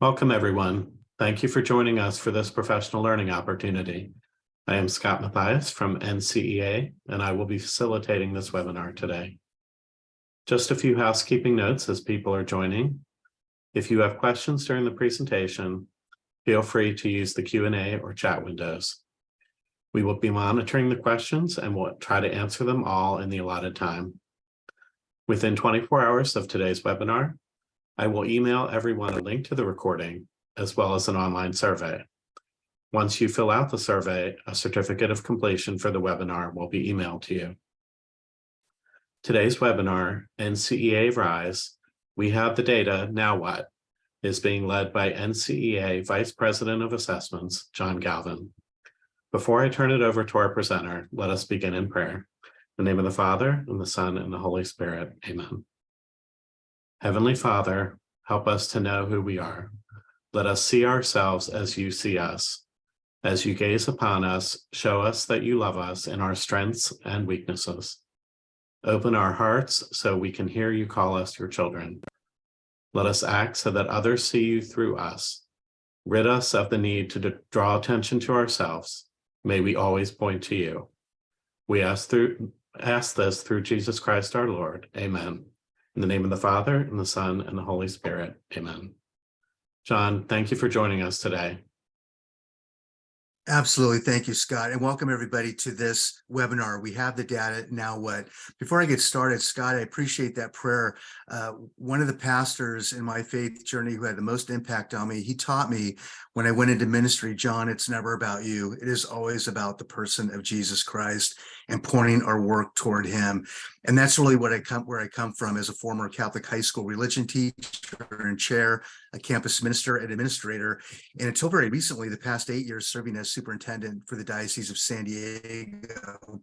Welcome, everyone. Thank you for joining us for this professional learning opportunity. I am Scott Mathias from NCEA, and I will be facilitating this webinar today. Just a few housekeeping notes as people are joining. If you have questions during the presentation, feel free to use the Q&A or chat windows. We will be monitoring the questions and will try to answer them all in the allotted time. Within 24 hours of today's webinar, I will email everyone a link to the recording, as well as an online survey. Once you fill out the survey, a certificate of completion for the webinar will be emailed to you. Today's webinar, NCEA Rise, We Have the Data, Now What?, is being led by NCEA Vice President of Assessments, John Galvan. Before I turn it over to our presenter, let us begin in prayer. In the name of the Father, and the Son, and the Holy Spirit, amen. Heavenly Father, help us to know who we are. Let us see ourselves as you see us. As you gaze upon us, show us that you love us in our strengths and weaknesses. Open our hearts so we can hear you call us your children. Let us act so that others see you through us. Rid us of the need to draw attention to ourselves. May we always point to you. We ask this through Jesus Christ our Lord. Amen. In the name of the Father, and the Son, and the Holy Spirit. Amen. John, thank you for joining us today. Absolutely. Thank you, Scott. And welcome everybody to this webinar. We have the data, now what? Before I get started, Scott, I appreciate that prayer. One of the pastors in my faith journey who had the most impact on me, he taught me when I went into ministry, John, it's never about you. It is always about the person of Jesus Christ and pointing our work toward him. And that's really where I come from as a former Catholic high school religion teacher and chair, a campus minister and administrator. And until very recently, the past 8 years, serving as superintendent for the Diocese of San Diego.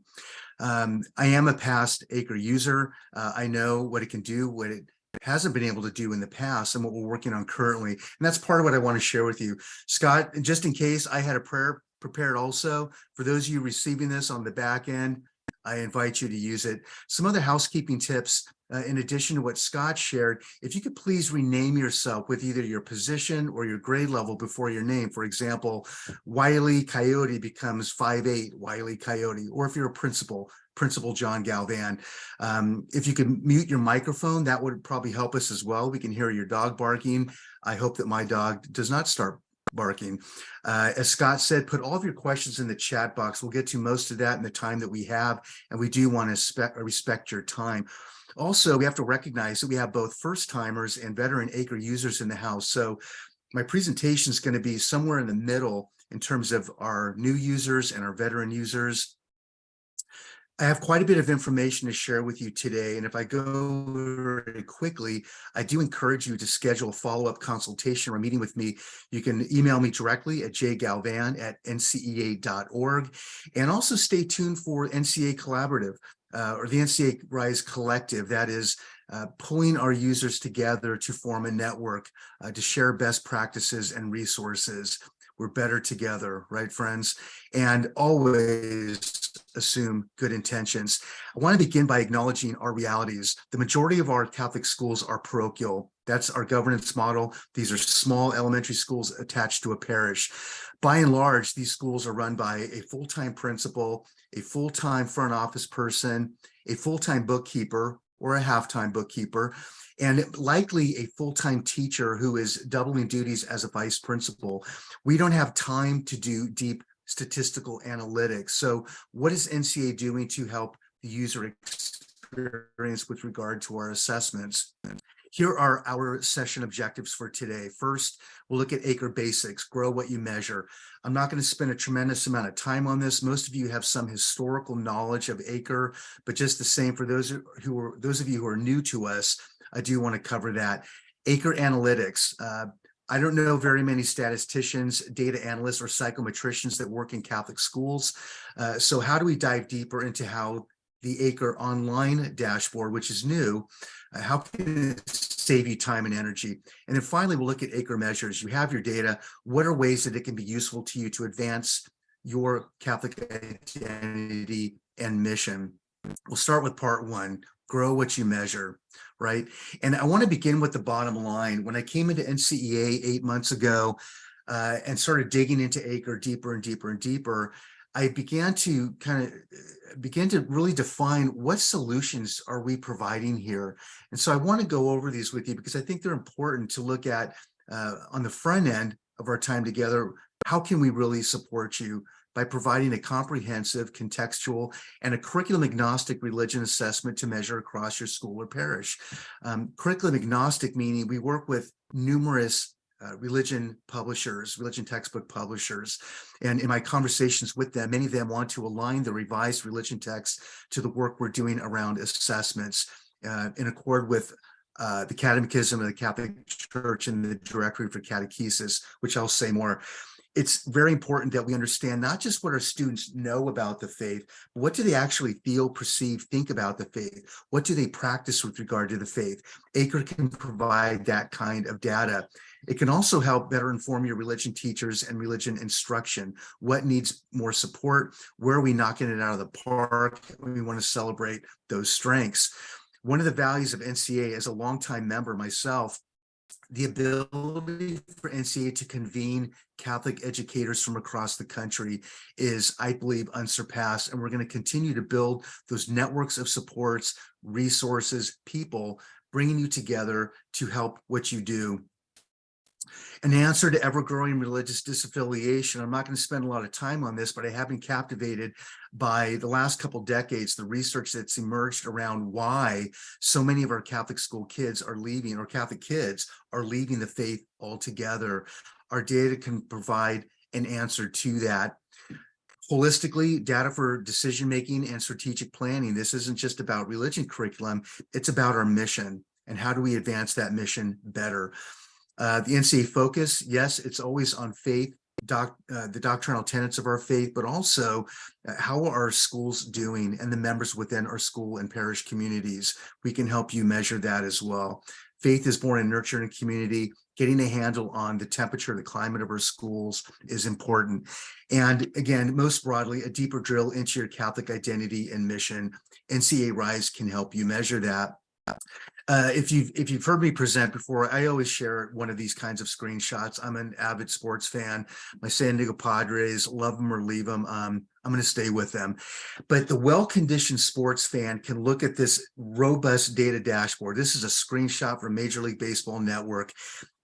I am a past ACRE user. I know what it can do, what it hasn't been able to do in the past, and what we're working on currently. And that's part of what I want to share with you. Scott, just in case, I had a prayer prepared also. For those of you receiving this on the back end, I invite you to use it. Some other housekeeping tips, in addition to what Scott shared, if you could please rename yourself with either your position or your grade level before your name. For example, Wiley Coyote becomes 5'8", Wiley Coyote, or if you're a Principal John Galvan. If you could mute your microphone, that would probably help us as well. We can hear your dog barking. I hope that my dog does not start barking. As Scott said, put all of your questions in the chat box. We'll get to most of that in the time that we have, and we do want to respect your time. Also, we have to recognize that we have both first-timers and veteran ACRE users in the house. So my presentation is going to be somewhere in the middle in terms of our new users and our veteran users. I have quite a bit of information to share with you today, and if I go very quickly, I do encourage you to schedule a follow-up consultation or meeting with me. You can email me directly at jgalvan@ncea.org, and also stay tuned for NCEA Collaborative, or the NCEA Rise Collective. That is pulling our users together to form a network to share best practices and resources. We're better together, right, friends? And always assume good intentions. I want to begin by acknowledging our realities. The majority of our Catholic schools are parochial. That's our governance model. These are small elementary schools attached to a parish. By and large, these schools are run by a full-time principal, a full-time front office person, a full-time bookkeeper, or a half-time bookkeeper, and likely a full-time teacher who is doubling duties as a vice principal. We don't have time to do deep statistical analytics. So what is NCEA doing to help the user experience with regard to our assessments? Here are our session objectives for today. First, we'll look at ACRE basics, grow what you measure. I'm not going to spend a tremendous amount of time on this. Most of you have some historical knowledge of ACRE, but just the same for those of you who are new to us, I do want to cover that. ACRE analytics. I don't know very many statisticians, data analysts, or psychometricians that work in Catholic schools. So how do we dive deeper into how the ACRE online dashboard, which is new, how can it save you time and energy? And then finally, we'll look at ACRE measures. You have your data. What are ways that it can be useful to you to advance your Catholic identity and mission? We'll start with part one. grow what you measure, right? And I want to begin with the bottom line. When I came into NCEA 8 months ago and started digging into ACRE deeper and deeper and deeper, I began to really define what solutions are we providing here. And so I want to go over these with you because I think they're important to look at on the front end of our time together. How can we really support you by providing a comprehensive, contextual, and a curriculum agnostic religion assessment to measure across your school or parish? Curriculum agnostic meaning we work with numerous religion publishers, religion textbook publishers. And in my conversations with them, many of them want to align the revised religion text to the work we're doing around assessments in accord with the Catechism of the Catholic Church and the Directory for Catechesis, which I'll say more. It's very important that we understand not just what our students know about the faith, but what do they actually feel, perceive, think about the faith? What do they practice with regard to the faith? ACRE can provide that kind of data. It can also help better inform your religion teachers and religion instruction. What needs more support? Where are we knocking it out of the park? We want to celebrate those strengths. One of the values of NCEA, as a longtime member myself, the ability for NCEA to convene Catholic educators from across the country is, I believe, unsurpassed. And we're going to continue to build those networks of supports, resources, people, bringing you together to help what you do. An answer to ever-growing religious disaffiliation. I'm not going to spend a lot of time on this, but I have been captivated by the last couple decades, the research that's emerged around why so many of our Catholic school kids are leaving, or Catholic kids are leaving the faith altogether. Our data can provide an answer to that. Holistically, data for decision-making and strategic planning. This isn't just about religion curriculum, it's about our mission and how do we advance that mission better. The NCEA focus, yes, it's always on faith, the doctrinal tenets of our faith, but also how are our schools doing and the members within our school and parish communities. We can help you measure that as well. Faith is born and nurtured in community. Getting a handle on the temperature, the climate of our schools is important. And again, most broadly, a deeper drill into your Catholic identity and mission. NCEA Rise can help you measure that. If you've heard me present before, I always share one of these kinds of screenshots. I'm an avid sports fan. My San Diego Padres, love them or leave them. I'm going to stay with them. But the well-conditioned sports fan can look at this robust data dashboard. This is a screenshot from Major League Baseball Network.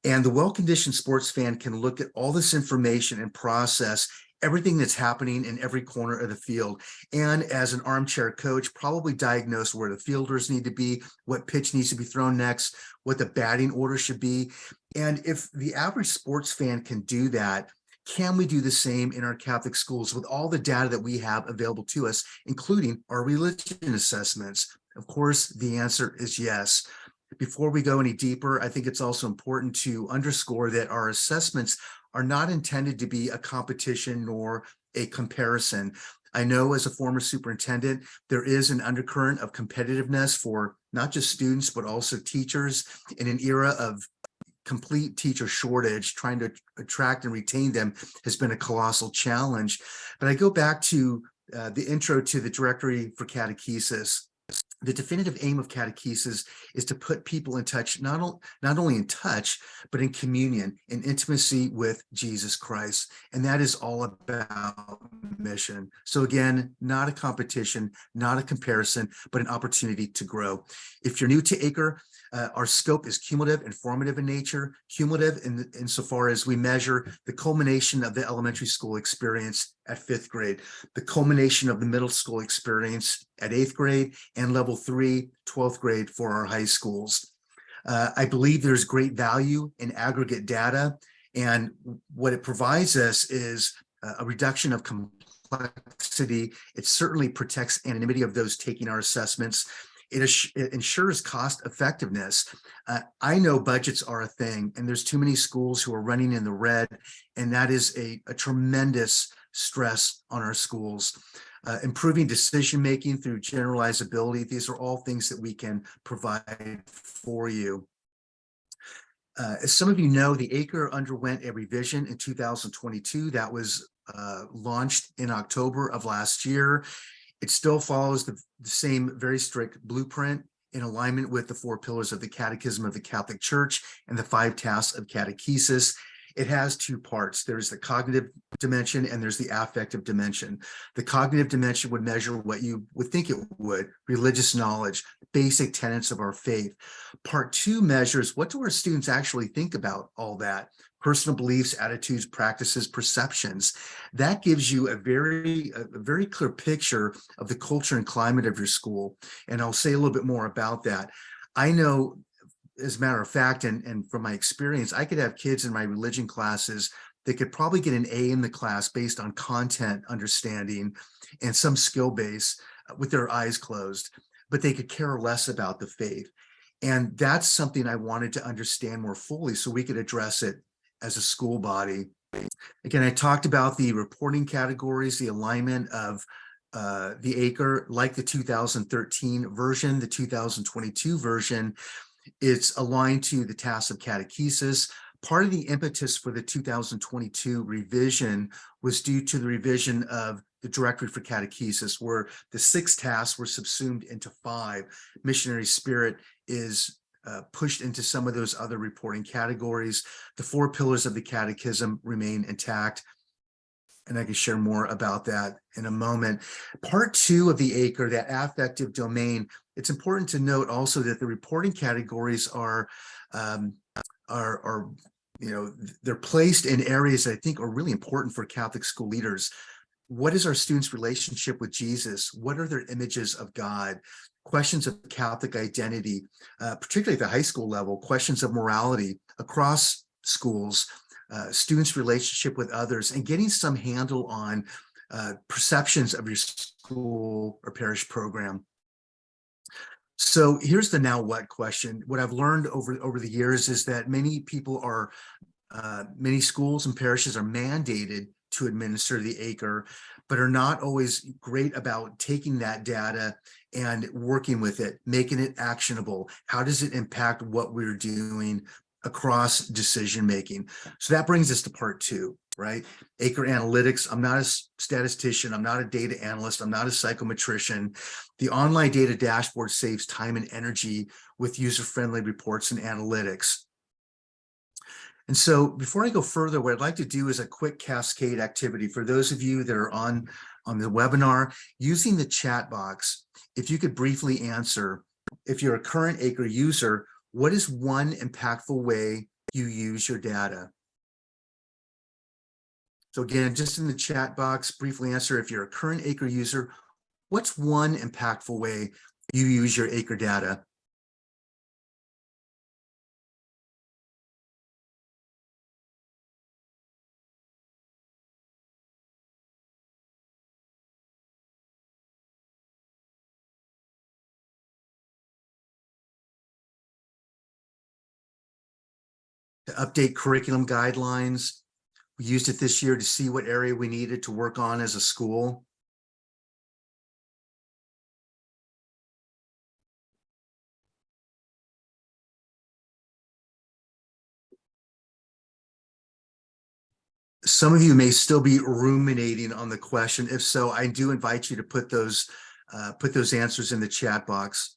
And the well-conditioned sports fan can look at all this information and process everything that's happening in every corner of the field. And as an armchair coach, probably diagnose where the fielders need to be, what pitch needs to be thrown next, what the batting order should be. And if the average sports fan can do that, can we do the same in our Catholic schools with all the data that we have available to us, including our religion assessments? Of course, the answer is yes. Before we go any deeper, I think it's also important to underscore that our assessments are not intended to be a competition nor a comparison. I know as a former superintendent, there is an undercurrent of competitiveness for not just students, but also teachers in an era of complete teacher shortage. Trying to attract and retain them has been a colossal challenge. But I go back to the intro to the Directory for Catechesis. The definitive aim of catechesis is to put people in touch, not only in touch, but in communion, in intimacy with Jesus Christ. And that is all about mission. So again, not a competition, not a comparison, but an opportunity to grow. If you're new to ACRE, our scope is cumulative and formative in nature, cumulative insofar as we measure the culmination of the elementary school experience at 5th grade, the culmination of the middle school experience at 8th grade, and level 3, 12th grade for our high schools. I believe there's great value in aggregate data, and what it provides us is a reduction of complexity. It certainly protects anonymity of those taking our assessments. It ensures cost effectiveness. I know budgets are a thing, and there's too many schools who are running in the red, and that is a tremendous stress on our schools. Improving decision-making through generalizability. These are all things that we can provide for you. As some of you know, the ACRE underwent a revision in 2022 that was launched in October of last year. It still follows the same very strict blueprint. in alignment with the 4 pillars of the Catechism of the Catholic Church and the 5 tasks of catechesis. It has 2 parts. There's the cognitive dimension and there's the affective dimension. The cognitive dimension would measure what you would think it would, religious knowledge, basic tenets of our faith. Part 2 measures what do our students actually think about all that, personal beliefs, attitudes, practices, perceptions. That gives you a very clear picture of the culture and climate of your school. And I'll say a little bit more about that. I know, as a matter of fact, and from my experience, I could have kids in my religion classes that could probably get an A in the class based on content understanding and some skill base with their eyes closed, but they could care less about the faith. And that's something I wanted to understand more fully so we could address it as a school body. Again, I talked about the reporting categories, the alignment of the ACRE, like the 2013 version, the 2022 version. It's aligned to the tasks of catechesis. Part of the impetus for the 2022 revision was due to the revision of the directory for catechesis, where the 6 tasks were subsumed into 5. Missionary spirit is pushed into some of those other reporting categories. The 4 pillars of the catechism remain intact, and I can share more about that in a moment. Part 2 of the ACRE, that affective domain, it's important to note also that the reporting categories are they're placed in areas that I think are really important for Catholic school leaders. What is our students' relationship with Jesus? What are their images of God? Questions of Catholic identity, particularly at the high school level, questions of morality across schools, students' relationship with others, and getting some handle on perceptions of your school or parish program. So here's the now what question. What I've learned over the years is that many people are, many schools and parishes are mandated to administer the ACRE, but are not always great about taking that data and working with it, making it actionable. How does it impact what we're doing across decision making? So that brings us to part 2, right? ACRE analytics. I'm not a statistician. I'm not a data analyst. I'm not a psychometrician. The online data dashboard saves time and energy with user-friendly reports and analytics. And so before I go further, what I'd like to do is a quick cascade activity for those of you that are on the webinar. Using the chat box, if you could briefly answer, if you're a current ACRE user, what is one impactful way you use your data? So again, just in the chat box, briefly answer, if you're a current ACRE user, what's one impactful way you use your ACRE data? To update curriculum guidelines. We used it this year to see what area we needed to work on as a school. Some of you may still be ruminating on the question. If so, I do invite you to put those answers in the chat box.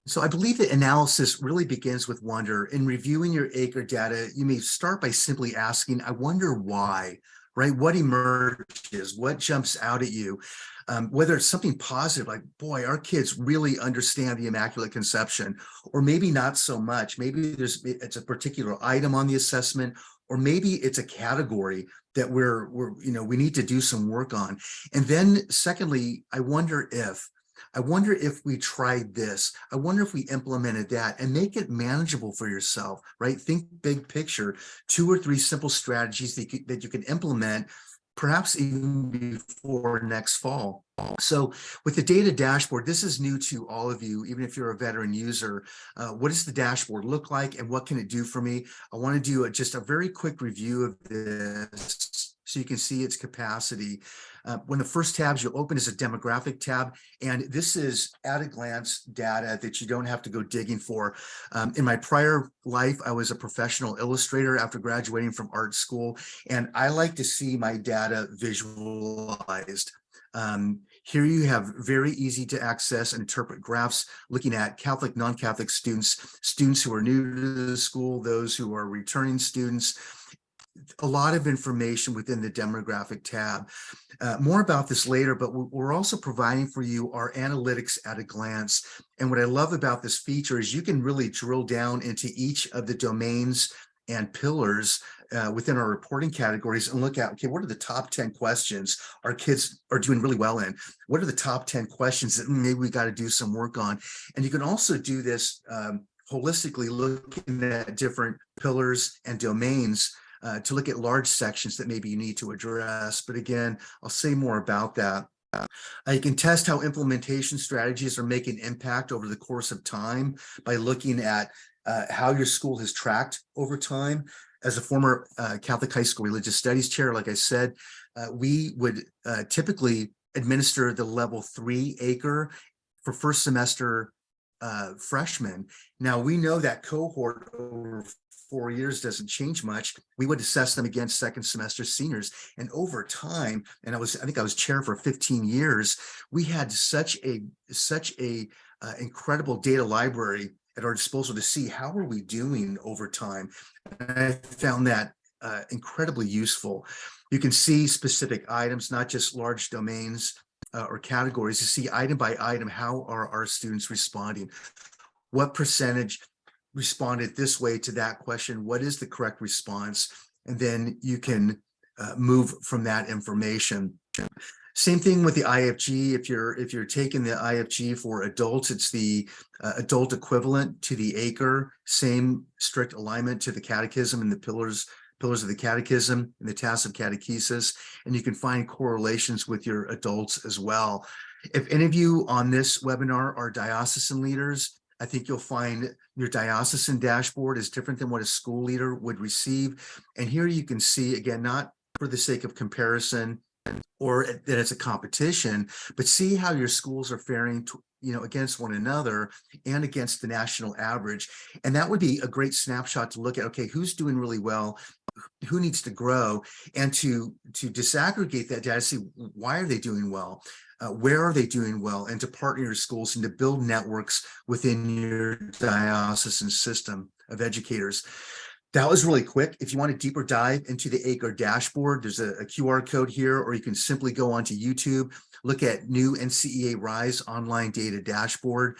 So I believe that analysis really begins with wonder. In reviewing your ACRE data, you may start by simply asking, I wonder why, right? What emerges? What jumps out at you? Whether it's something positive, like, boy, our kids really understand the Immaculate Conception, or maybe not so much. Maybe it's a particular item on the assessment, or maybe it's a category that we need to do some work on. And then secondly, I wonder if we tried this, I wonder if we implemented that, and make it manageable for yourself, right? Think big picture, 2 or 3 simple strategies that you can implement, perhaps even before next fall. So with the data dashboard, this is new to all of you, even if you're a veteran user. What does the dashboard look like, and what can it do for me? I want to do just a very quick review of this so you can see its capacity. One of the first tabs you'll open is a demographic tab, and this is at a glance data that you don't have to go digging for. In my prior life, I was a professional illustrator after graduating from art school, and I like to see my data visualized. Here you have very easy to access and interpret graphs looking at Catholic, non-Catholic students, students who are new to the school, those who are returning students, a lot of information within the demographic tab. More about this later, but we're also providing for you our analytics at a glance. And what I love about this feature is you can really drill down into each of the domains and pillars within our reporting categories and look at, okay, what are the top 10 questions our kids are doing really well in? What are the top 10 questions that maybe we got to do some work on? And you can also do this holistically, looking at different pillars and domains to look at large sections that maybe you need to address. But again, I'll say more about that. You can test how implementation strategies are making impact over the course of time by looking at how your school has tracked over time. As a former Catholic high school religious studies chair, like I said, we would typically administer the level 3 ACRE for first semester freshmen. Now we know that cohort over 4 years doesn't change much. We would assess them against second semester seniors, and over time, and I think I was chair for 15 years, we had such a incredible data library at our disposal to see how are we doing over time. And I found that incredibly useful. You can see specific items, not just large domains or categories. You see item by item, how are our students responding? What percentage responded this way to that question? What is the correct response? And then you can move from that information. Same thing with the IFG. If you're taking the IFG for adults, it's the adult equivalent to the ACRE, same strict alignment to the catechism and the pillars of the catechism and the tasks of catechesis, and you can find correlations with your adults as well. If any of you on this webinar are diocesan leaders, I think you'll find your diocesan dashboard is different than what a school leader would receive. And here you can see, again, not for the sake of comparison or that it's a competition, but see how your schools are faring against one another and against the national average. And that would be a great snapshot to look at, okay, who's doing really well, who needs to grow, and to disaggregate that data, see why are they doing well, where are they doing well, and to partner your schools and to build networks within your diocesan system of educators. That was really quick. If you want a deeper dive into the ACRE dashboard, there's a QR code here, or you can simply go onto YouTube, look at new NCEA Rise online data dashboard.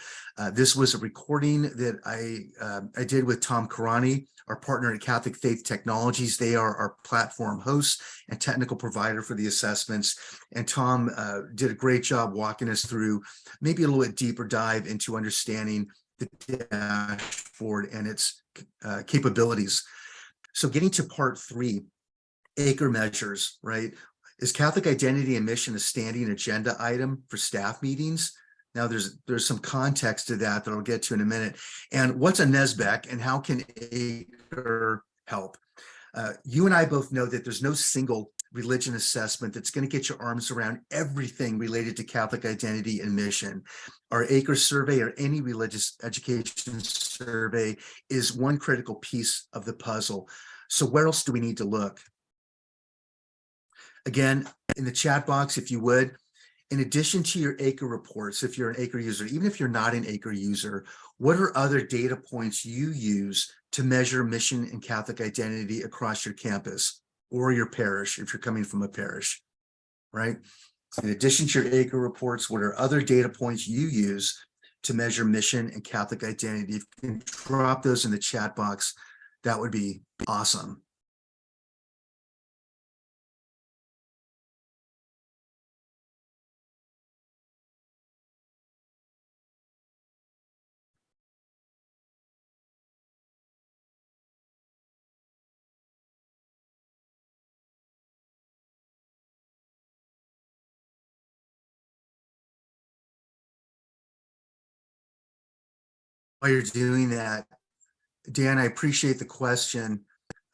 This was a recording that I did with Tom Karani, our partner at Catholic Faith Technologies. They are our platform host and technical provider for the assessments. And Tom did a great job walking us through maybe a little bit deeper dive into understanding the dashboard and its capabilities. So getting to part 3, ACRE measures, right? Is Catholic identity and mission a standing agenda item for staff meetings? Now there's some context to that I'll get to in a minute. And what's a NSBECS and how can ACRE help? You and I both know that there's no single religion assessment that's going to get your arms around everything related to Catholic identity and mission. Our ACRE survey, or any religious education survey, is one critical piece of the puzzle. So where else do we need to look? Again, in the chat box, if you would, in addition to your ACRE reports, if you're an ACRE user, even if you're not an ACRE user, what are other data points you use to measure mission and Catholic identity across your campus or your parish, if you're coming from a parish, right? In addition to your ACRE reports, what are other data points you use to measure mission and Catholic identity? If you can drop those in the chat box, that would be awesome. While you're doing that, Dan, I appreciate the question.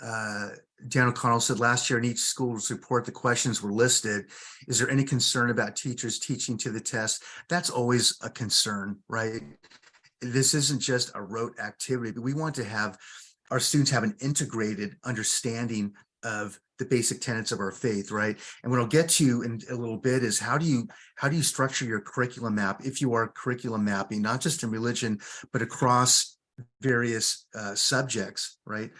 Dan O'Connell said last year in each school's report, the questions were listed. Is there any concern about teachers teaching to the test? That's always a concern, right? This isn't just a rote activity, but we want to have our students have an integrated understanding of the basic tenets of our faith, right? And what I'll get to in a little bit is how do you structure your curriculum map if you are curriculum mapping, not just in religion, but across various subjects, right?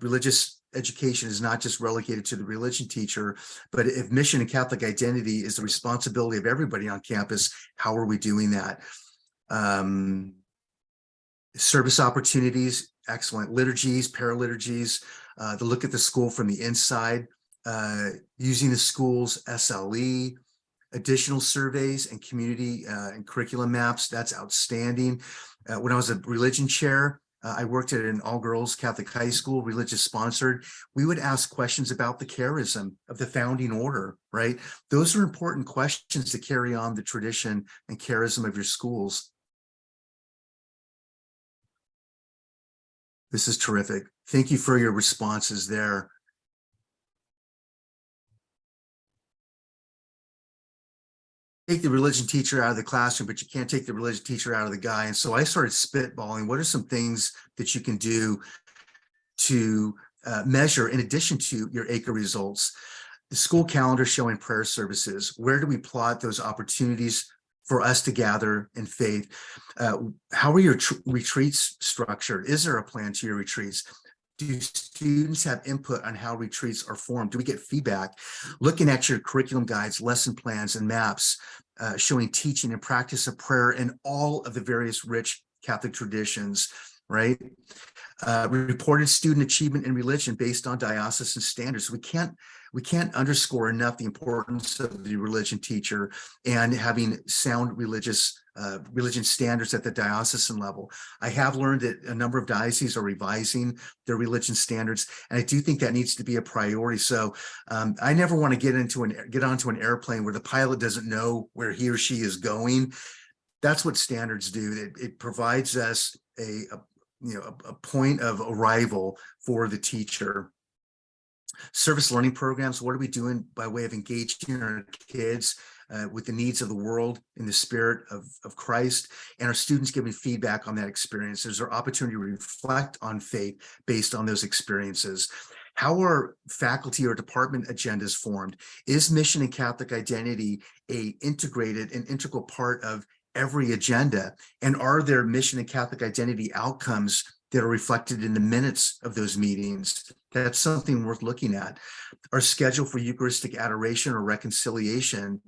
Religious education is not just relegated to the religion teacher, but if mission and Catholic identity is the responsibility of everybody on campus, how are we doing that? Service opportunities, excellent liturgies, paraliturgies, the look at the school from the inside, using the school's SLE, additional surveys and community and curriculum maps. That's outstanding. When I was a religion chair, I worked at an all-girls Catholic high school, religious sponsored. We would ask questions about the charism of the founding order, right? Those are important questions to carry on the tradition and charism of your schools. This is terrific. Thank you for your responses there. Take the religion teacher out of the classroom, but you can't take the religion teacher out of the guy. And so I started spitballing. What are some things that you can do to measure in addition to your ACRE results? The school calendar showing prayer services. Where do we plot those opportunities for us to gather in faith? How are your retreats structured? Is there a plan to your retreats? Do students have input on how retreats are formed? Do we get feedback? Looking at your curriculum guides, lesson plans, and maps, showing teaching and practice of prayer in all of the various rich Catholic traditions, right? Reported student achievement in religion based on diocesan standards. We can't underscore enough the importance of the religion teacher and having sound religion standards at the diocesan level. I have learned that a number of dioceses are revising their religion standards, and I do think that needs to be a priority. So I never want to get onto an airplane where the pilot doesn't know where he or she is going. That's what standards do. It provides us a point of arrival for the teacher. Service learning programs. What are we doing by way of engaging our kids with the needs of the world in the spirit of Christ, and our students giving feedback on that experience? There's our opportunity to reflect on faith based on those experiences. How are faculty or department agendas formed? Is mission and Catholic identity a integrated and integral part of every agenda? And are there mission and Catholic identity outcomes that are reflected in the minutes of those meetings? That's something worth looking at. Our schedule for Eucharistic adoration or reconciliation.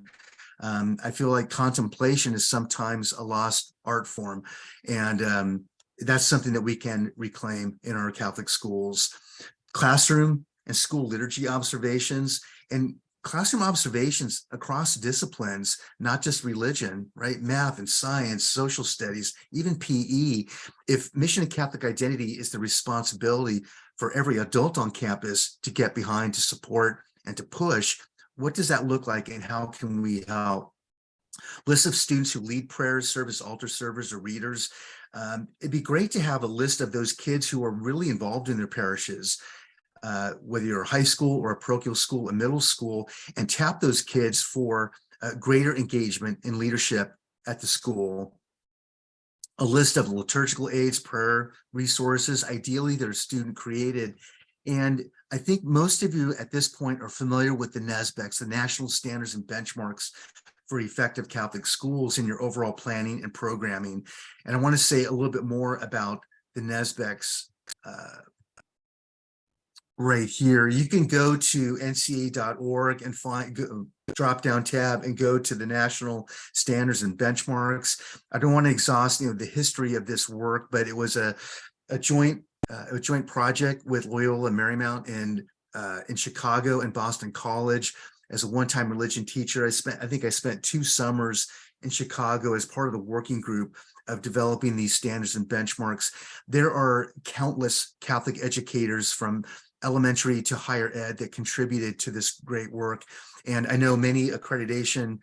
I feel like contemplation is sometimes a lost art form, and that's something that we can reclaim in our Catholic schools. Classroom and school liturgy observations, and classroom observations across disciplines, not just religion, right? Math and science, social studies, even PE. If mission and Catholic identity is the responsibility for every adult on campus to get behind, to support, and to push, what does that look like, and how can we help? List of students who lead prayers, serve as altar servers or readers. It'd be great to have a list of those kids who are really involved in their parishes, whether you're a high school or a parochial school, a middle school, and tap those kids for greater engagement in leadership at the school. A list of liturgical aids, prayer resources, ideally they're student created. And I think most of you at this point are familiar with the NSBECS, the National Standards and Benchmarks for Effective Catholic Schools, in your overall planning and programming. And I want to say a little bit more about the NSBECS right here. You can go to ncea.org and find drop down tab and go to the National Standards and Benchmarks. I don't want to exhaust the history of this work, but it was a joint project with Loyola Marymount in Chicago and Boston College. As a one-time religion teacher, I think I spent 2 summers in Chicago as part of the working group of developing these standards and benchmarks. There are countless Catholic educators from elementary to higher ed that contributed to this great work. And I know many accreditation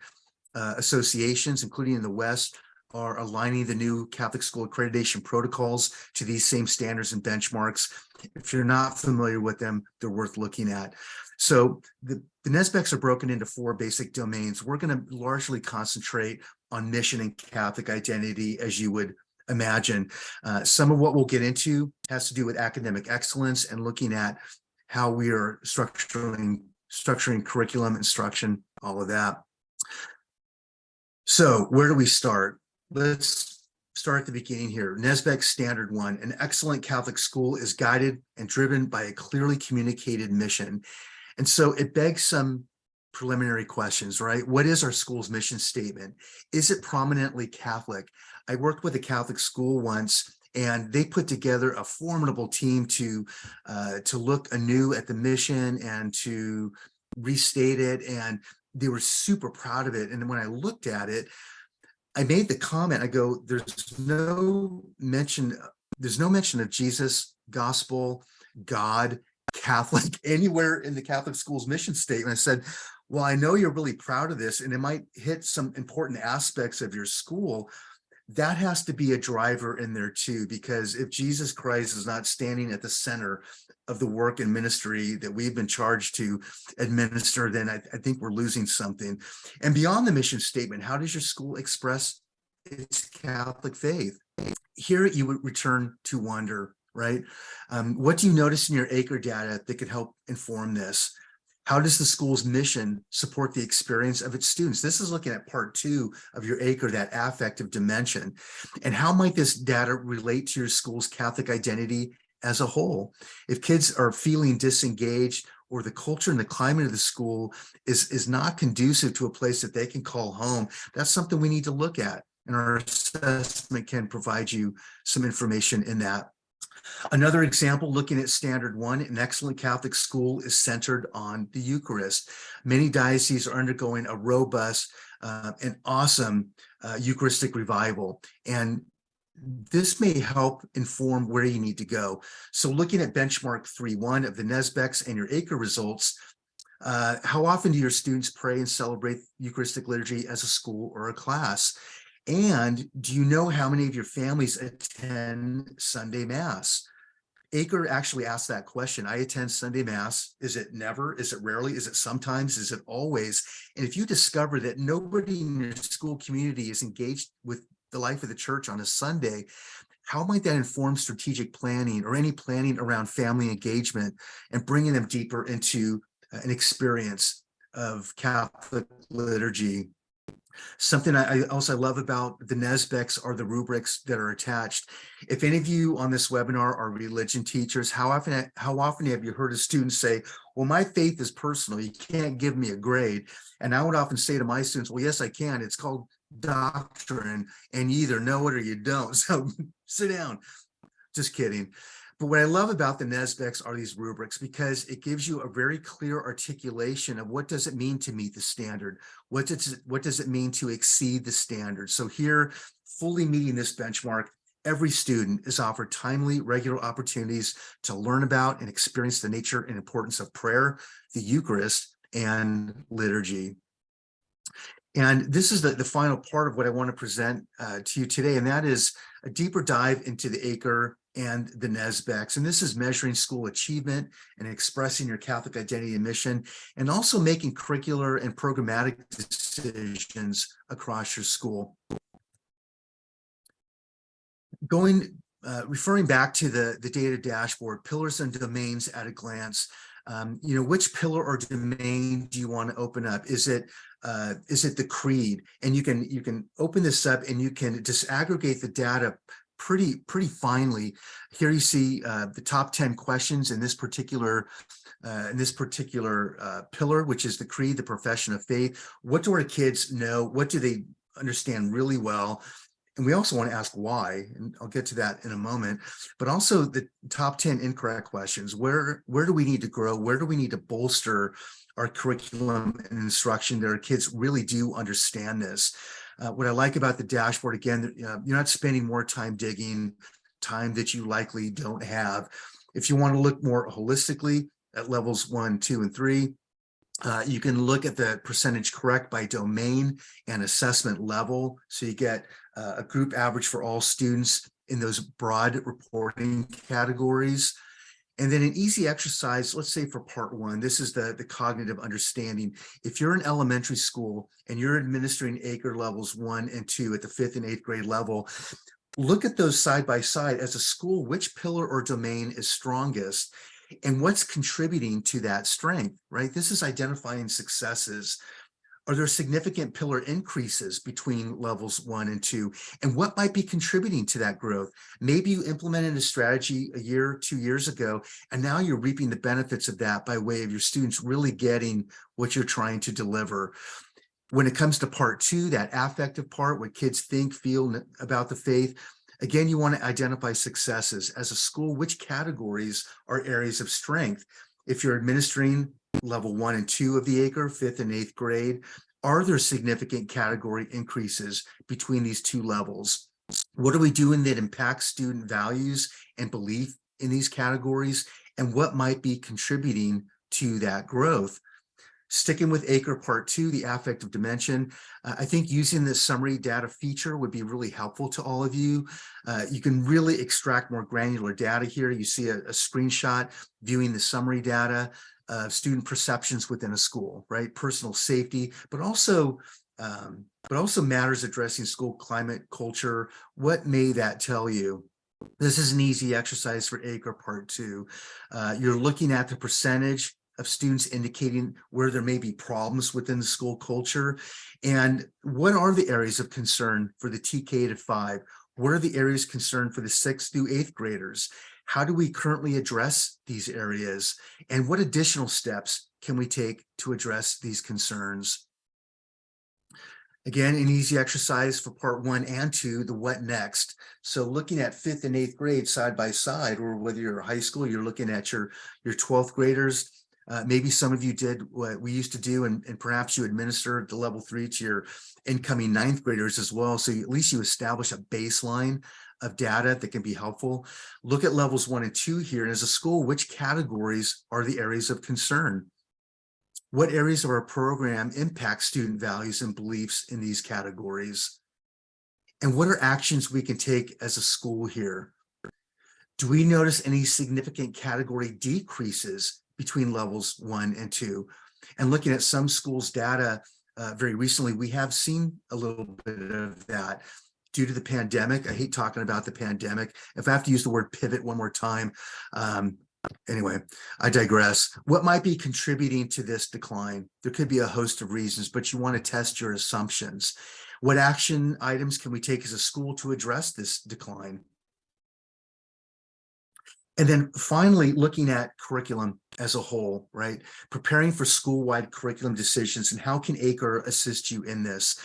associations, including in the West, are aligning the new Catholic school accreditation protocols to these same standards and benchmarks. If you're not familiar with them, they're worth looking at. So the NSBECS are broken into 4 basic domains. We're going to largely concentrate on mission and Catholic identity, as you would imagine. Some of what we'll get into has to do with academic excellence and looking at how we are structuring curriculum, instruction, all of that. So where do we start? Let's start at the beginning here. NSBECS Standard 1, an excellent Catholic school is guided and driven by a clearly communicated mission. And so it begs some preliminary questions, right? What is our school's mission statement? Is it prominently Catholic? I worked with a Catholic school once, and they put together a formidable team to look anew at the mission and to restate it. And they were super proud of it. And when I looked at it, I made the comment, I go, there's no mention of Jesus, gospel, God, Catholic, anywhere in the Catholic school's mission statement. I said, well, I know you're really proud of this, and it might hit some important aspects of your school. That has to be a driver in there too, because if Jesus Christ is not standing at the center of the work and ministry that we've been charged to administer, then I think we're losing something. And beyond the mission statement, how does your school express its Catholic faith? Here you would return to wonder, right? What do you notice in your ACRE data that could help inform this? How does the school's mission support the experience of its students? This is looking at part 2 of your ACRE, that affective dimension. And how might this data relate to your school's Catholic identity as a whole? If kids are feeling disengaged, or the culture and the climate of the school is not conducive to a place that they can call home, that's something we need to look at. And our assessment can provide you some information in that. Another example, looking at Standard 1, an excellent Catholic school is centered on the Eucharist. Many dioceses are undergoing a robust and awesome Eucharistic revival. And this may help inform where you need to go. So looking at benchmark 3.1 of the NSBECS and your ACRE results, how often do your students pray and celebrate Eucharistic liturgy as a school or a class? And do you know how many of your families attend Sunday Mass? ACRE actually asked that question. I attend Sunday Mass. Is it never? Is it rarely? Is it sometimes? Is it always? And if you discover that nobody in your school community is engaged with the life of the church on a Sunday, how might that inform strategic planning or any planning around family engagement and bringing them deeper into an experience of Catholic liturgy? Something I also love about the NSBECS are the rubrics that are attached. If any of you on this webinar are religion teachers, how often have you heard a student say, well, my faith is personal, you can't give me a grade? And I would often say to my students, well, yes, I can. It's called doctrine, and you either know it or you don't. So sit down. Just kidding. But what I love about the NSBECS are these rubrics, because it gives you a very clear articulation of what does it mean to meet the standard? What does it mean to exceed the standard? So here, fully meeting this benchmark, every student is offered timely, regular opportunities to learn about and experience the nature and importance of prayer, the Eucharist, and liturgy. And this is the final part of what I want to present to you today, and that is a deeper dive into the ACRE and the NSBECS. And this is measuring school achievement and expressing your Catholic identity and mission, and also making curricular and programmatic decisions across your school. Referring back to the data dashboard, pillars and domains at a glance. Which pillar or domain do you want to open up? Is it the creed? And you can open this up and you can disaggregate the data pretty finely. Here you see the top 10 questions in this particular pillar, which is the creed, the profession of faith. What do our kids know? What do they understand really well? And we also want to ask why, and I'll get to that in a moment, but also the top 10 incorrect questions. Where do we need to grow? Where do we need to bolster our curriculum and instruction that our kids really do understand this? What I like about the dashboard, again, you're not spending more time digging, time that you likely don't have. If you want to look more holistically at levels 1, 2, and 3, you can look at the percentage correct by domain and assessment level. So you get a group average for all students in those broad reporting categories. And then an easy exercise, let's say for part 1, this is the cognitive understanding. If you're in elementary school and you're administering ACRE levels 1 and 2 at the 5th and 8th grade level, look at those side by side as a school, which pillar or domain is strongest. and what's contributing to that strength, right? This is identifying successes. Are there significant pillar increases between levels 1 and 2? And what might be contributing to that growth? Maybe you implemented a strategy a year, 2 years ago, and now you're reaping the benefits of that by way of your students really getting what you're trying to deliver. When it comes to part 2, that affective part, what kids think, feel about the faith, again, you want to identify successes. As a school, which categories are areas of strength? If you're administering level 1 and 2 of the ACRE, 5th and 8th grade, are there significant category increases between these two levels? What are we doing that impacts student values and belief in these categories? And what might be contributing to that growth? Sticking with ACRE Part 2, the affective dimension, I think using this summary data feature would be really helpful to all of you. You can really extract more granular data here. You see a screenshot viewing the summary data of student perceptions within a school, right? Personal safety, but also matters addressing school climate, culture. What may that tell you? This is an easy exercise for ACRE Part 2. You're looking at the percentage of students indicating where there may be problems within the school culture. And what are the areas of concern for the TK to 5? What are the areas of concern for the 6th through 8th graders? How do we currently address these areas? And what additional steps can we take to address these concerns? Again, an easy exercise for part 1 and 2, the what next. So looking at 5th and 8th grade side by side, or whether you're high school, you're looking at your 12th graders. Maybe some of you did what we used to do, and perhaps you administered the level 3 to your incoming 9th graders as well. So at least you establish a baseline of data that can be helpful. Look at levels 1 and 2 here. And as a school, which categories are the areas of concern? What areas of our program impact student values and beliefs in these categories? And what are actions we can take as a school here? Do we notice any significant category decreases between levels 1 and 2? And looking at some schools' data very recently, we have seen a little bit of that due to the pandemic. I hate talking about the pandemic. If I have to use the word pivot one more time, anyway, I digress. What might be contributing to this decline? There could be a host of reasons, but you want to test your assumptions. What action items can we take as a school to address this decline? And then finally, looking at curriculum as a whole, right? Preparing for school-wide curriculum decisions, and how can ACRE assist you in this?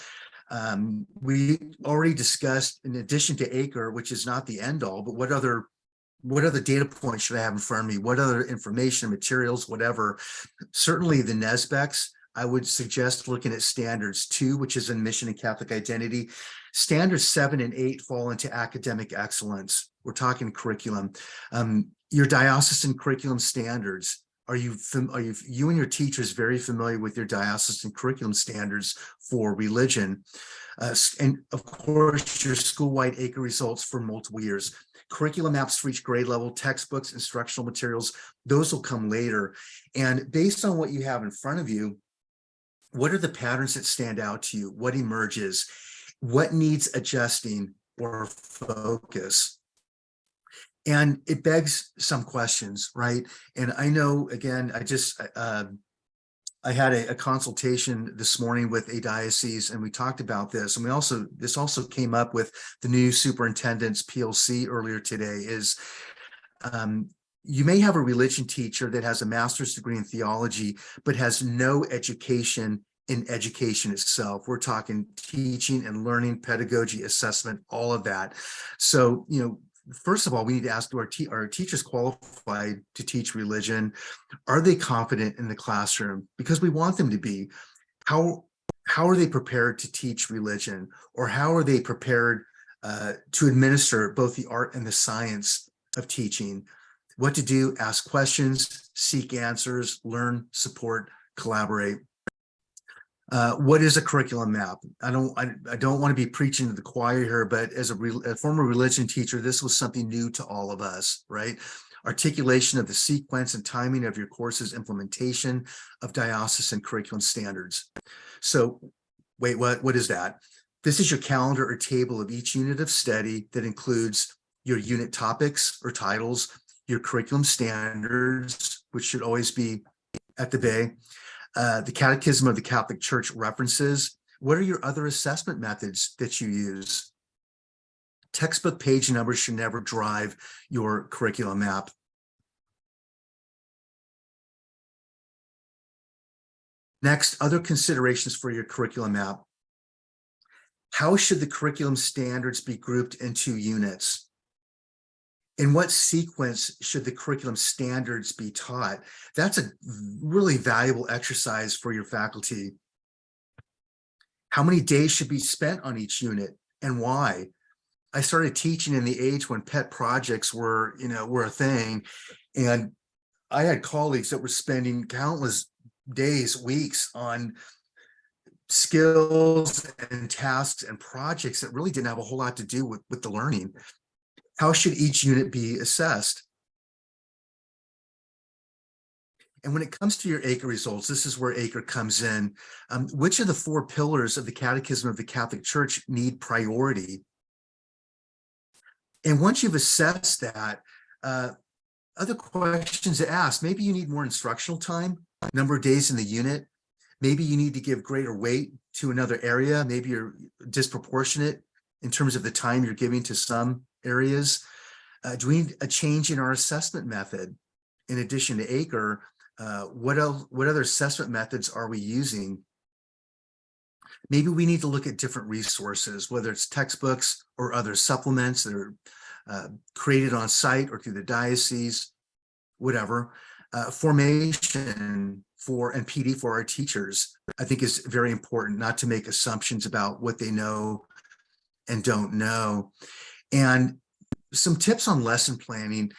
We already discussed, in addition to ACRE, which is not the end all, but what other data points should I have in front of me? What other information, materials, whatever? Certainly the NSBECS, I would suggest looking at standards 2, which is in mission and Catholic identity. Standards 7 and 8 fall into academic excellence. We're talking curriculum. Your diocesan curriculum standards. Are you and your teachers very familiar with your diocesan curriculum standards for religion? And of course, your school-wide ACRE results for multiple years. Curriculum maps for each grade level, textbooks, instructional materials, those will come later. And based on what you have in front of you, what are the patterns that stand out to you? What emerges? What needs adjusting or focus? And it begs some questions, right? And I know, again, I had a consultation this morning with a diocese, and we talked about this. And this also came up with the new superintendent's PLC earlier today, is you may have a religion teacher that has a master's degree in theology, but has no education in education itself. We're talking teaching and learning, pedagogy, assessment, all of that. So, first of all, we need to ask, are teachers qualified to teach religion? Are they confident in the classroom? Because we want them to be. How are they prepared to teach religion? Or how are they prepared to administer both the art and the science of teaching? What to do, ask questions, seek answers, learn, support, collaborate. What is a curriculum map? I don't want to be preaching to the choir here, but as a former religion teacher, this was something new to all of us, right? Articulation of the sequence and timing of your course's implementation of diocesan curriculum standards. So wait, what is that? This is your calendar or table of each unit of study that includes your unit topics or titles, your curriculum standards, which should always be at the bay, the Catechism of the Catholic Church references. What are your other assessment methods that you use? Textbook page numbers should never drive your curriculum map. Next, other considerations for your curriculum map. How should the curriculum standards be grouped into units? In what sequence should the curriculum standards be taught? That's a really valuable exercise for your faculty. How many days should be spent on each unit and why? I started teaching in the age when pet projects were a thing. And I had colleagues that were spending countless days, weeks on skills and tasks and projects that really didn't have a whole lot to do with the learning. How should each unit be assessed? And when it comes to your ACRE results, this is where ACRE comes in. Which of the 4 pillars of the Catechism of the Catholic Church need priority? And once you've assessed that, other questions to ask. Maybe you need more instructional time, number of days in the unit. Maybe you need to give greater weight to another area. Maybe you're disproportionate in terms of the time you're giving to some areas. Do we need a change in our assessment method? In addition to ACRE, what other assessment methods are we using? Maybe we need to look at different resources, whether it's textbooks or other supplements that are created on site or through the diocese, whatever. Formation and PD for our teachers, I think, is very important, not to make assumptions about what they know and don't know. And some tips on lesson planning.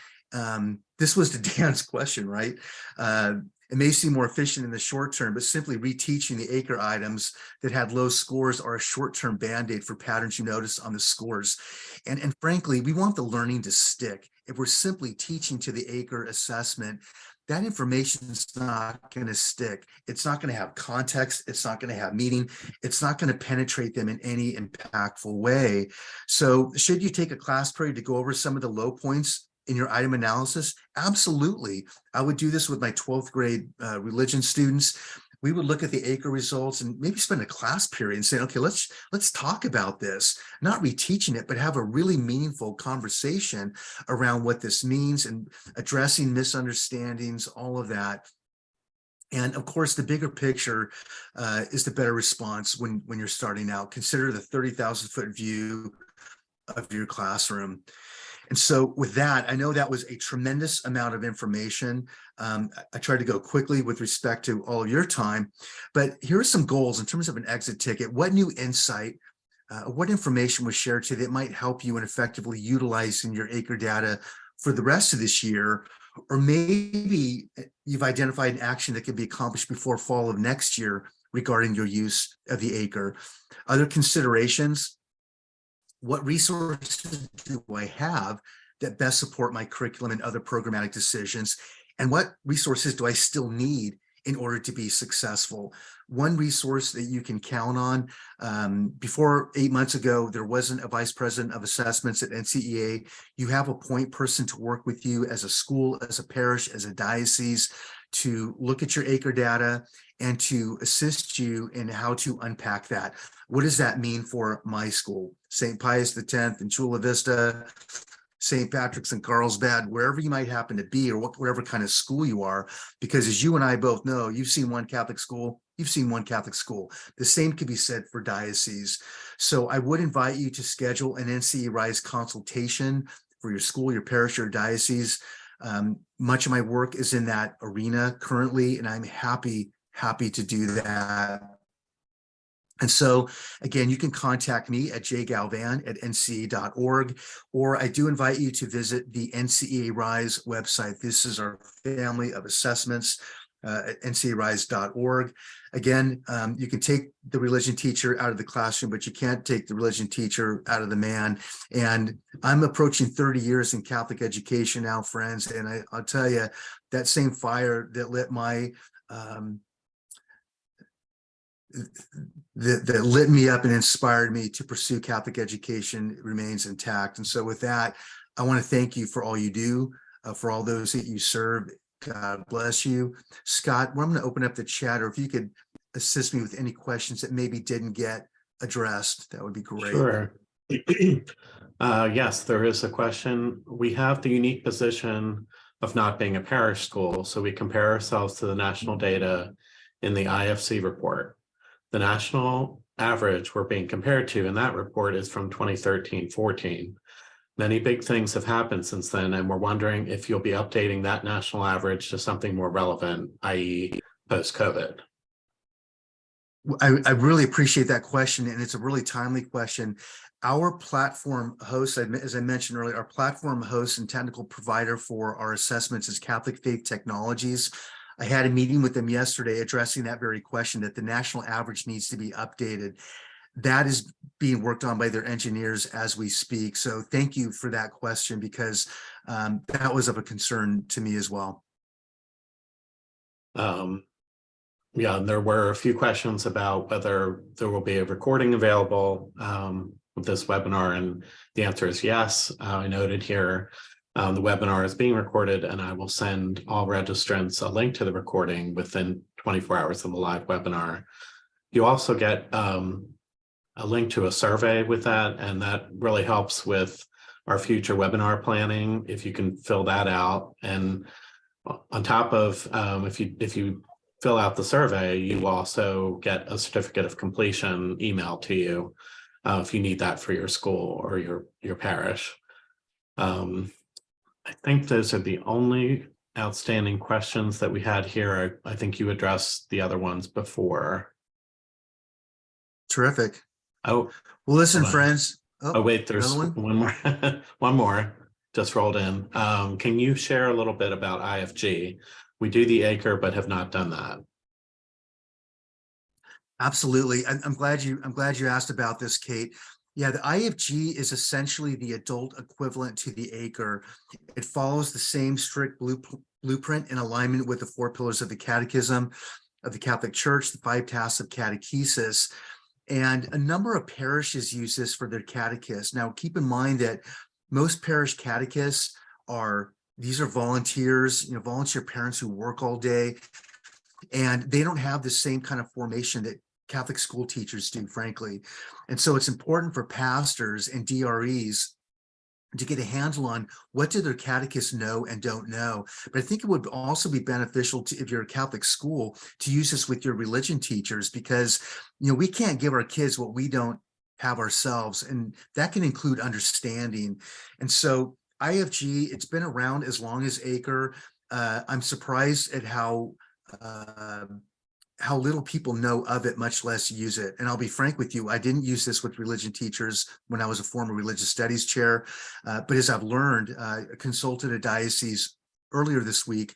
This was to Dan's question, right? It may seem more efficient in the short term, but simply reteaching the ACRE items that had low scores are a short-term band-aid for patterns you notice on the scores. And frankly, we want the learning to stick. If we're simply teaching to the ACRE assessment, that information is not going to stick. It's not going to have context. It's not going to have meaning. It's not going to penetrate them in any impactful way. So should you take a class period to go over some of the low points in your item analysis? Absolutely. I would do this with my 12th grade religion students. We would look at the ACRE results and maybe spend a class period and say, okay, let's talk about this, not reteaching it, but have a really meaningful conversation around what this means and addressing misunderstandings, all of that. And of course, the bigger picture is the better response when you're starting out. Consider the 30,000-foot view of your classroom. And so with that, I know that was a tremendous amount of information. I tried to go quickly with respect to all of your time, but here are some goals in terms of an exit ticket. What new insight, what information was shared today that might help you in effectively utilizing your ACRE data for the rest of this year? Or maybe you've identified an action that can be accomplished before fall of next year regarding your use of the ACRE. Other considerations: what resources do I have that best support my curriculum and other programmatic decisions? And what resources do I still need in order to be successful? One resource that you can count on, before 8 months ago, there wasn't a vice president of assessments at NCEA. You have a point person to work with you as a school, as a parish, as a diocese, to look at your ACRE data and to assist you in how to unpack that. What does that mean for my school? St. Pius X in Chula Vista, St. Patrick's in Carlsbad, wherever you might happen to be, or whatever kind of school you are, because as you and I both know, you've seen one Catholic school, you've seen one Catholic school. The same could be said for dioceses. So I would invite you to schedule an NCEA Rise consultation for your school, your parish, or diocese. Much of my work is in that arena currently, and I'm happy to do that. And so, again, you can contact me at jgalvan@ncea.org, or I do invite you to visit the NCEA Rise website. This is our family of assessments at ncearise.org. Again, you can take the religion teacher out of the classroom, but you can't take the religion teacher out of the man. And I'm approaching 30 years in Catholic education now, friends, and I'll tell you, that same fire that lit my that lit me up and inspired me to pursue Catholic education remains intact. And so with that, I want to thank you for all you do. for all those that you serve. God bless you. Scott, well, I'm going to open up the chat, or if you could assist me with any questions that maybe didn't get addressed, that would be great. Sure. Yes, there is a question. We have the unique position of not being a parish school, so we compare ourselves to the national data in the IFC report. The national average we're being compared to in that report is from 2013-14. Many big things have happened since then, and we're wondering if you'll be updating that national average to something more relevant, i.e. post-COVID. I really appreciate that question, and it's a really timely question. Our platform host, as I mentioned earlier, our platform host and technical provider for our assessments is Catholic Faith Technologies. I had a meeting with them yesterday addressing that very question, that the national average needs to be updated. That is being worked on by their engineers as we speak. So thank you for that question, because that was of a concern to me as well. Yeah, there were a few questions about whether there will be a recording available of this webinar, and the answer is yes. I noted here the webinar is being recorded, and I will send all registrants a link to the recording within 24 hours of the live webinar. You also get a link to a survey with that, and that really helps with our future webinar planning if you can fill that out. And on top of if you fill out the survey, you will also get a certificate of completion emailed to you if you need that for your school or your parish. I think those are the only outstanding questions that we had here. I think you addressed the other ones before. Terrific. Oh, well, listen, friends. Oh, wait, there's one more. One more just rolled in. Can you share a little bit about IFG? We do the ACRE, but have not done that. Absolutely. I'm glad you asked about this, Kate. Yeah, the IFG is essentially the adult equivalent to the ACRE. It follows the same strict blueprint in alignment with the 4 pillars of the Catechism of the Catholic Church, the 5 tasks of catechesis, and a number of parishes use this for their catechists. Now, keep in mind that most parish catechists are volunteers, volunteer parents who work all day, and they don't have the same kind of formation that Catholic school teachers do, frankly. And so it's important for pastors and DREs to get a handle on what do their catechists know and don't know. But I think it would also be beneficial to, if you're a Catholic school, to use this with your religion teachers, because we can't give our kids what we don't have ourselves, and that can include understanding. And so IFG, it's been around as long as ACRE. I'm surprised at how little people know of it, much less use it. And I'll be frank with you, I didn't use this with religion teachers when I was a former religious studies chair. But as I've learned, consulted a diocese earlier this week,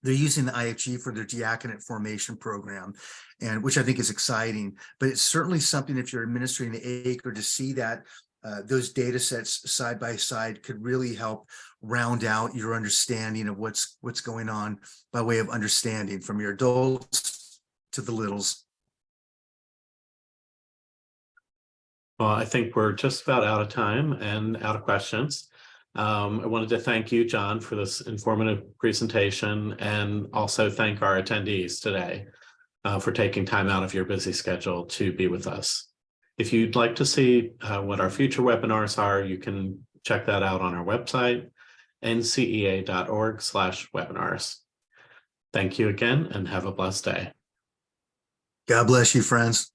they're using the IFG for their diaconate formation program, and which I think is exciting. But it's certainly something, if you're administering the ACRE, to see that those data sets side by side could really help round out your understanding of what's going on by way of understanding from your adults to the littles. Well, I think we're just about out of time and out of questions. I wanted to thank you, John, for this informative presentation, and also thank our attendees today for taking time out of your busy schedule to be with us. If you'd like to see what our future webinars are, you can check that out on our website, ncea.org/webinars. Thank you again, and have a blessed day. God bless you, friends.